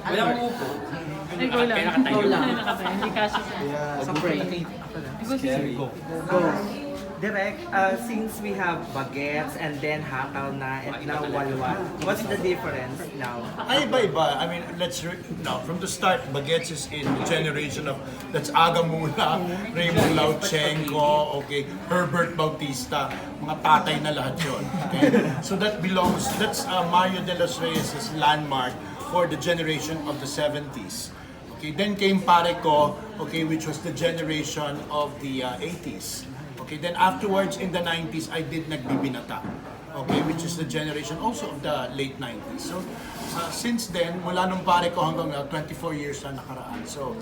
Wala akong upo. Ay, go lang. Nakatayo. Go lang. Nakatayo. Hindi kasi siya. Sa break. Go. Go. Direk, since we have bagets and then hakal na and now walwal, what's the difference now? Ay, iba-iba. I mean, now, from the start, Bagets is in the generation of, that's Aga Muna, Raymond Lauchenko, okay, Herbert Bautista, mga tatay na lahat yun. Okay? So that's Mario de los Reyes' landmark for the generation of the 70s. Okay, then came Pare Ko, okay, which was the generation of the 80s. Okay, then afterwards in the 90s, I did Nagbibinata. Okay, which is the generation also of the late 90s. So, since then, mula nung Pare Ko hanggang now, 24 years na nakaraan. So,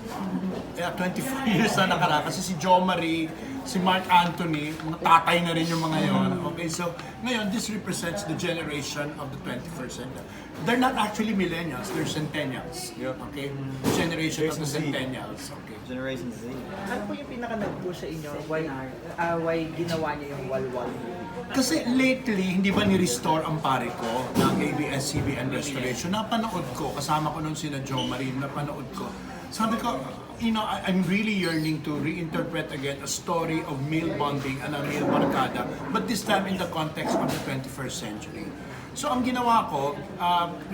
24 years na nakaraan. Kasi si Jo Marie, si Mark Anthony, mga tatay na rin yung mga yon. Okay, so, ngayon, this represents the generation of the 21st century. They're not actually millennials, they're centennials. Okay, generation of the centennials. Okay. Generation Z. Ano po yung pinaka nag-push sa inyo? Why ginawa niyo yung walwal movie? Kasi lately, hindi ba ni-restore ang Pare Ko ng ABS-CBN Restoration? Napanood ko, kasama ko nun sina Jo Marie, napanood ko. Sabi ko, I'm really yearning to reinterpret again a story of male bonding and a male barkada, but this time in the context of the 21st century. So ang ginawa ko,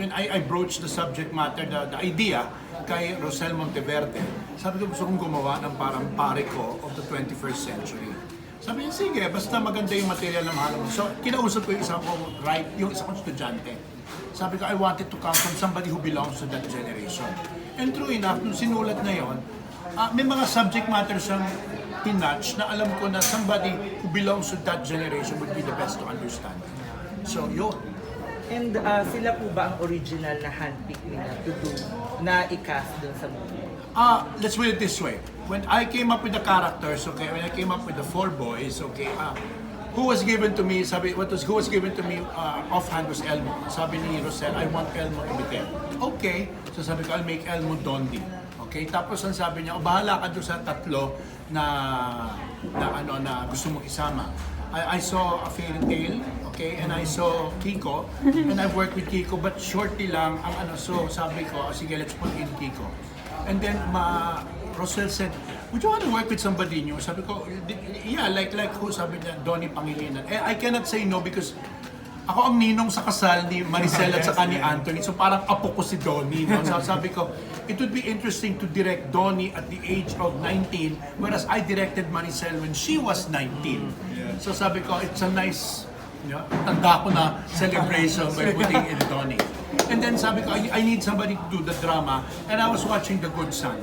when I broached the subject matter, the idea kay Rosel Monteverde, sabi ko gusto kong gumawa ng parang Pare Ko of the 21st century. Sabi niya, sige, basta maganda yung material na mahal mo. So, kinausap ko yung isa kong estudyante. Sabi ko, I wanted to come from somebody who belongs to that generation. And true enough, nung sinulat na yon, may mga subject matter siyang tinouch na alam ko na somebody who belongs to that generation would be the best to understand. So, yun. And sila po ba ang original na handpick nila to do, na i-cast dun sa movie? Let's put it this way. When I came up with the characters, okay, when I came up with the 4 boys, okay, who was given to me, who was given to me offhand was Elmo. Sabi ni Rosel, I want Elmo to be there. Okay, so sabi ko, I'll make Elmo Donny. Okay, tapos ang sabi niya, bahala ka doon sa tatlo na gusto mong isama. I saw a fairy tale, okay, and I saw Kiko, and I worked with Kiko, but shortly lang ang so sabi ko, sige, let's put in Kiko. And then Rosel said, would you want to work with somebody new? Sabi ko, yeah, like who? Sabi niya, Donny Pangilinan. I cannot say no because ako ang ninong sa kasal ni Maricel at saka ni Anthony. So parang apo ko si Donny. No? So sabi ko, it would be interesting to direct Donny at the age of 19, whereas I directed Maricel when she was 19. So sabi ko, it's a nice, tanda ko na celebration by putting in Donny. And then sabi ko, I need somebody to do the drama. And I was watching The Good Son.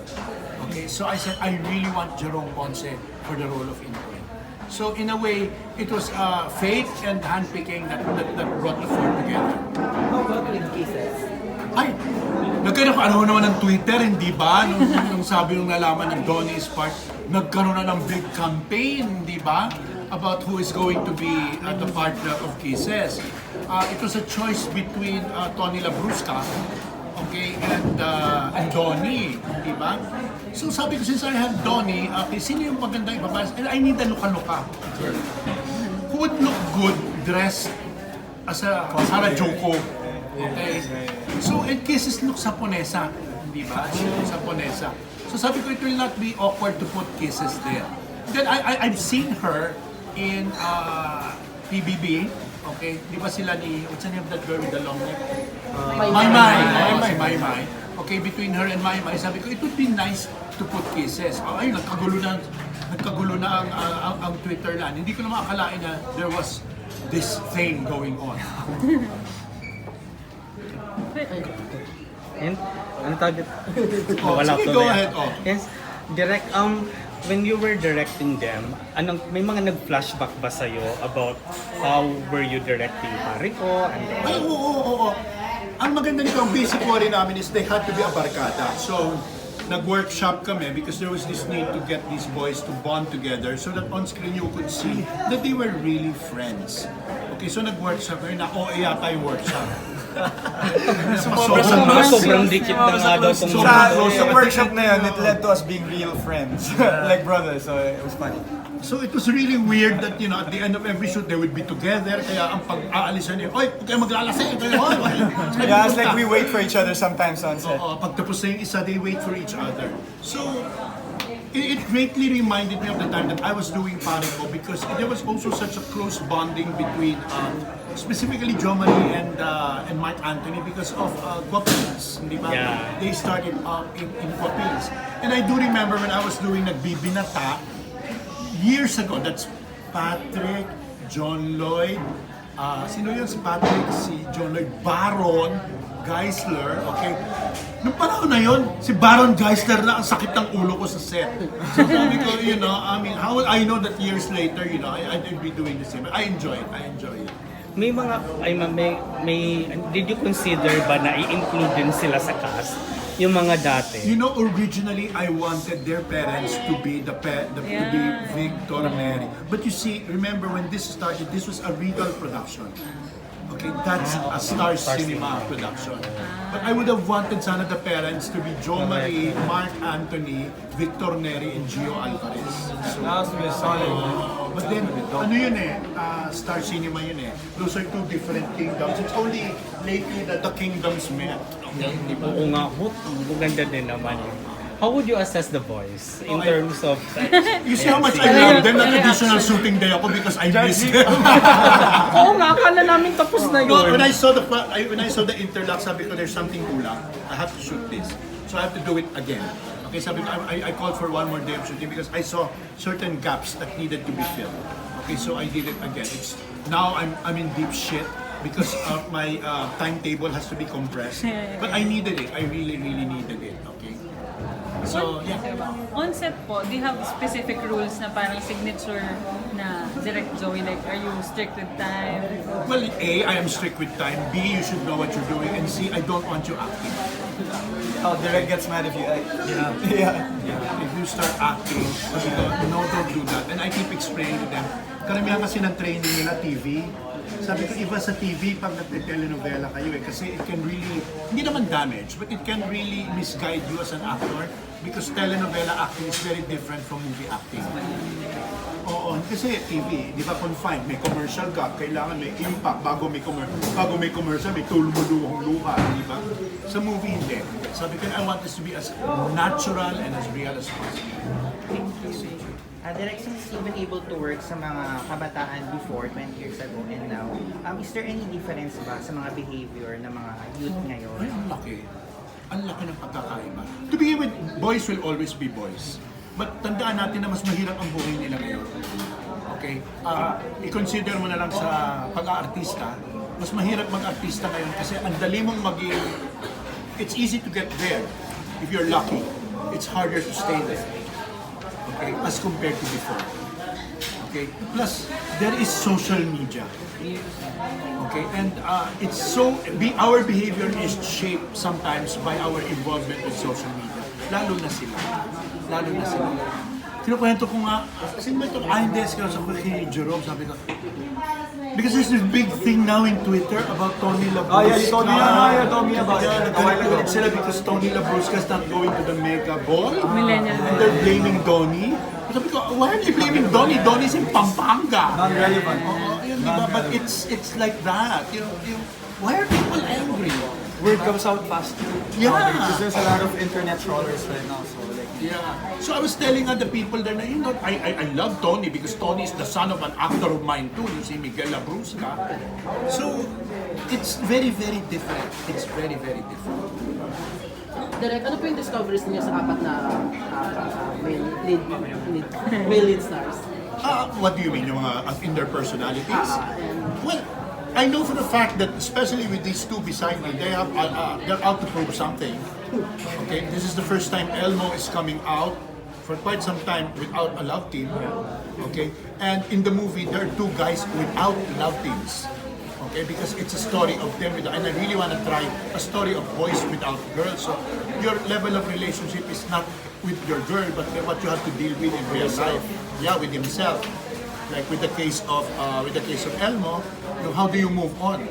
Okay, so I said, I really want Jerome Ponce for the role of Intoy. So in a way, it was fate and handpicking that brought the four together. How about with Kisses? Ay, nagkaroon naman ng Twitter, hindi ba? Nung sabi nung nalaman ng Donny is part, nagkaroon na ng big campaign, hindi ba? About who is going to be the partner of Kisses. It was a choice between Tony Labrusca, okay, and Donny, di ba? So sabi ko, since I have Donny, okay, sino yung maganda ipapalas? And I need a luka-luka girl. Who would look good dressed as a Harajuku, okay? So, and Kisses looks Japonesa, di ba? She looks Japonesa. So sabi ko, it will not be awkward to put Kisses there. Then I've seen her in PBB, okay? Di ba sila ni, what's the name of that girl with the long neck? MAYMAY. Okay, between her and MAYMAY, sabi ko, it would be nice to put Kisses. Ay, nagkagulo na ang Twitter na. Hindi ko na makakalain na there was this thing going on. And, ano tawag ito? Wala sige, go ahead. Oh. Yes, Direk, when you were directing them, may mga nag-flashback ba sa'yo about how were you directing Pare Ko? Ay, oo. Ang maganda nito, ang basic worry namin is they had to be a barkada. So, nag-workshop kami because there was this need to get these boys to bond together so that on screen you could see that they were really friends. Okay, so nag-workshop kami na OA yata yung workshop. Sobrang dikit na nga daw tong Sa workshop na yun, it led to us being real friends. Like brothers, so it was funny. So it was really weird that, you know, at the end of every shoot, they would be together. Kaya ang pag-aalisan niya, oy, huwag kayo maglalasing. Yeah, it's like we wait for each other sometimes on set. Pagtapos na yung isa, they wait for each other. So, it greatly reminded me of the time that I was doing Parico because there was also such a close bonding between specifically Jo Marie and Mark Anthony because of Guapins, di ba? Yeah. They started in Guapins. And I do remember when I was doing Nagbibinata, years ago, that's Patrick, John Lloyd, sino yun si Patrick, si John Lloyd, Baron Geisler, okay? Nung panahon na yun, si Baron Geisler na ang sakit ng ulo ko sa set. So sabi ko, you know, I mean, how I know that years later, you know, I'd be doing the same. I enjoy it. May mga, did you consider ba na i-include din sila sa cast? Yung mga dati? You know, originally, I wanted their parents to be to be Victor and Mary. But you see, remember when this started, this was a Regal production. Okay, that's a Star Cinema production. But I would have wanted sana the parents to be Jo Marie, Mark Anthony, Victor Neri, and Gio Alvarez. So, That was really solid. but then, ano yun Star Cinema yun Those are two different kingdoms. It's only lately that the kingdoms met. Oo nga, maganda din naman yun. How would you assess the boys in terms of... You see how much I love them? That additional shooting day ako because I miss them. Oo nga, akala namin tapos na No, yun. when I saw the interlock, sabi ko there's something kulang. I have to shoot this. So I have to do it again. Okay, sabi ko, I called for one more day of shooting because I saw certain gaps that needed to be filled. Okay, so I did it again. Now I'm in deep shit because my timetable has to be compressed. But I needed it. I really needed it. Okay. So, yeah. On set po, do you have specific rules na parang signature na direct Joey? Like, are you strict with time? Well, A, I am strict with time. B, you should know what you're doing. And C, I don't want you acting. Oh, Direk gets mad if you act. Yeah. If you start acting, sabi ko, no, don't do that. And I keep explaining to them, karamihan kasi ng training nila TV. Sabi ko, iba sa TV pag nagte-telenovela kayo kasi it can really, hindi naman damage, but it can really misguide you as an actor because telenovela acting is very different from movie acting. Oo, kasi TV, di ba confined, may commercial ka, kailangan may impact bago may commercial, may tulmuluhong luha, di ba? Sa movie, hindi. Sabi ko, I want this to be as natural and as real as possible. Direk, since you've been able to work sa mga kabataan before, 20 years ago and now, is there any difference ba sa mga behavior ng mga youth ngayon? Ay, ang laki. Ang laki ng pagkakaiba. To begin with, boys will always be boys. But tandaan natin na mas mahirap ang buhay nila ngayon. Okay? I-consider mo na lang sa pag-aartista, mas mahirap mag-artista ngayon kasi ang dali mong maging... It's easy to get there if you're lucky. It's harder to stay there. Okay, as compared to before. Okay, plus there is social media. Okay, and it's so our behavior is shaped sometimes by our involvement with social media. Lalo na sila. Kinukwento ko nga, sino ba ito? Hindi, sa kay Jerome, sabi ko. Because there's this big thing now in Twitter about Tony Labrusca. Oh yeah, you told me about it. Nagkakalit sila because Tony Labrusca is not going to the Mega Ball. Millennial. And they're blaming Donny. Sabi ko, why are they blaming Donny? Donny's in Pampanga. Non-relevant. Yun, diba? But it's like that. Why are people angry? Word comes out fast. Yeah. Because there's a lot of internet trollers right now, so like. Yeah. So I was telling other people there na, you know, I love Tony because Tony is the son of an actor of mine too, you see Miguel Labrusca. So it's very, very different. It's very, very different. Direk, ano po yung discoveries niyo sa apat na male lead stars? What do you mean? Yung mga in their personalities? Well, I know for the fact that especially with these two beside me, they're out to prove something. Okay, this is the first time Elmo is coming out for quite some time without a love team. Okay, and in the movie there are two guys without love teams. Okay, because it's a story of them and I really want to try a story of boys without girls. So your level of relationship is not with your girl, but what you have to deal with in real life. Yeah, with himself. Like with the case of Elmo, How do you move on?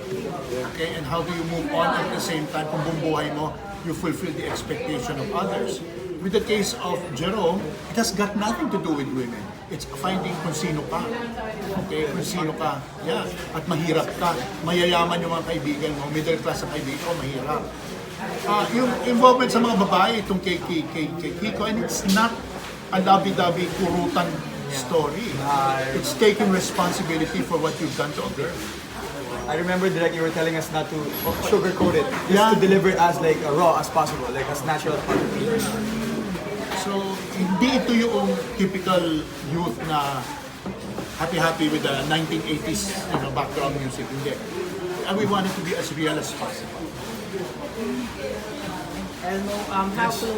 Okay, and how do you move on at the same time kung bumubuhay mo, you fulfill the expectation of others. With the case of Jerome, it has got nothing to do with women. It's finding kung sino ka. Okay, kung sino ka. Yeah. At mahirap ka. Mayayaman yung mga kaibigan mo. Middle class ang kaibigan ko, mahirap. Yung involvement sa mga babae, itong kay Kiko, and it's not a labi-dabi kurutan story. It's taking responsibility for what you've done to a girl. I remember, Direk, you were telling us not to sugarcoat it. Just to deliver it as like raw as possible, like as natural as possible. So, hindi ito yung typical youth na happy-happy with the 1980s background music. Hindi. And we want it to be as real as possible. And how to